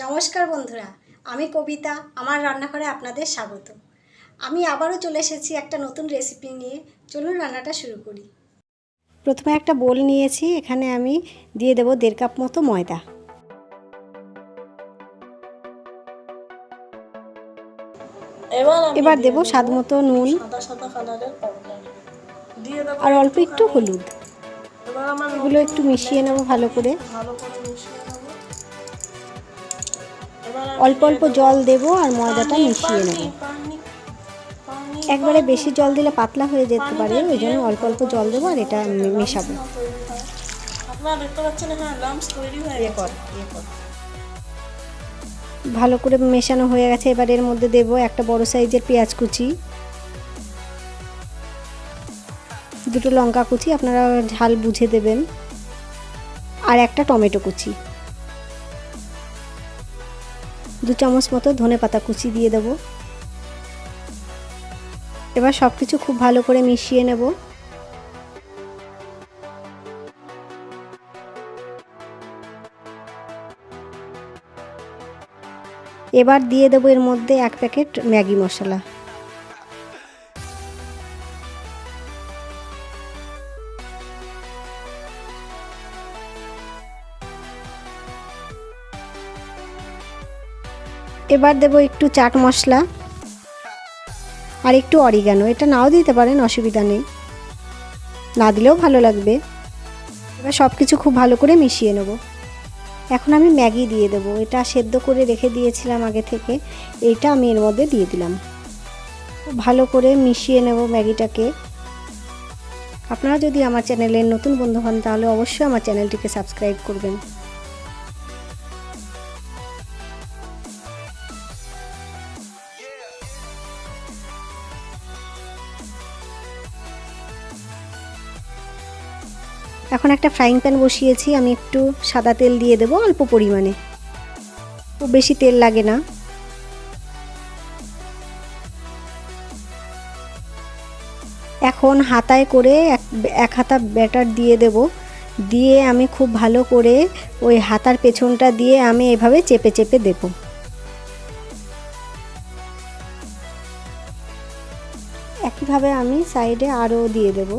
নমস্কার বন্ধুরা, আমি কবিতা। আমার রান্নাঘরে আপনাদের স্বাগত। আমি আবারও চলে এসেছি একটা নতুন রেসিপি নিয়ে। চলুন রান্নাটা শুরু করি। প্রথমে একটা বোল নিয়েছি, এখানে আমি দিয়ে দেব 1.5 কাপ মতো ময়দা। এবার দেব স্বাদ মতো নুন আর অল্প একটু হলুদ। এগুলো একটু মিশিয়ে নেব ভালো করে। অল্প অল্প জল দেব আর ময়দাটা মিশিয়ে নেব। একবারে বেশি জল দিলে পাতলা হয়ে যেতে পারে, ওই জন্য অল্প অল্প জল দেবো আর এটা মেশাবো। ভালো করে মেশানো হয়ে গেছে। এবার এর মধ্যে দেব একটা বড় সাইজের পেঁয়াজ কুচি, 2টো লঙ্কা কুচি, আপনারা ঝাল বুঝে দেবেন, আর একটা টমেটো কুচি, 2 চামচ মতো ধনেপাতা কুচি দিয়ে দেব। এবার সব কিছু খুব ভালো করে মিশিয়ে নেব। এবার দিয়ে দেব এর মধ্যে 1 প্যাকেট ম্যাগি মশলা। এবার দেব একটু চাট মশলা আর একটু অরিগানো। এটা নাও দিতে পারেন, অসুবিধা নেই, না দিলেও ভালো লাগবে। এবার সব কিছু খুব ভালো করে মিশিয়ে নেব। এখন আমি ম্যাগি দিয়ে দেবো। এটা সেদ্ধ করে রেখে দিয়েছিলাম আগে থেকে, এইটা আমি এর মধ্যে দিয়ে দিলাম। খুব ভালো করে মিশিয়ে নেব ম্যাগিটাকে। আপনারা যদি আমার চ্যানেলের নতুন বন্ধু হন তাহলে অবশ্যই আমার চ্যানেলটিকে সাবস্ক্রাইব করবেন। এখন একটা ফ্রাইং প্যান বসিয়েছি, আমি একটু সাদা তেল দিয়ে দেবো অল্প পরিমাণে, খুব বেশি তেল লাগে না। এখন হাতায় করে এক হাতা ব্যাটার দিয়ে দেব। দিয়ে আমি খুব ভালো করে ওই হাতার পেছনটা দিয়ে আমি এভাবে চেপে চেপে দেব। একইভাবে আমি সাইডে আরও দিয়ে দেব,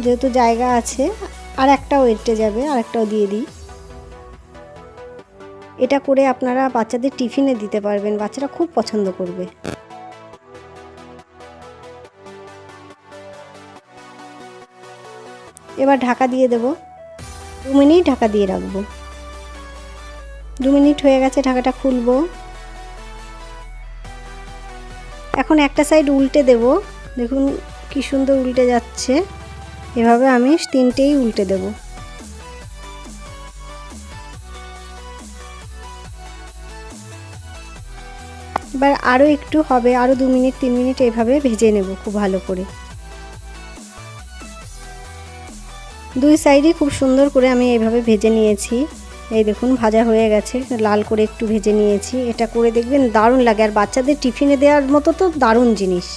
যেহেতু জায়গা আছে। আর একটাও এঁটে যাবে, আর একটাও দিয়ে দিই। এটা করে আপনারা বাচ্চাদের টিফিনে দিতে পারবেন, বাচ্চারা খুব পছন্দ করবে। এবার ঢাকা দিয়ে দেব, 2 মিনিট ঢাকা দিয়ে রাখবো। 2 মিনিট হয়ে গেছে, ঢাকাটা খুলবো। এখন একটা সাইড উল্টে দেব, দেখুন কি সুন্দর উল্টে যাচ্ছে। এভাবে আমি 3টেই উল্টে দেব। এবার আরও একটু হবে, আরও 2 মিনিট 3 মিনিট এভাবে ভেজে নেব খুব ভালো করে। 2 সাইডই খুব সুন্দর করে আমি এইভাবে ভেজে নিয়েছি। এই দেখুন ভাজা হয়ে গেছে, লাল করে একটু ভেজে নিয়েছি। এটা করে দেখবেন দারুণ লাগে, আর বাচ্চাদের টিফিনে দেওয়ার মতো তো দারুণ জিনিস।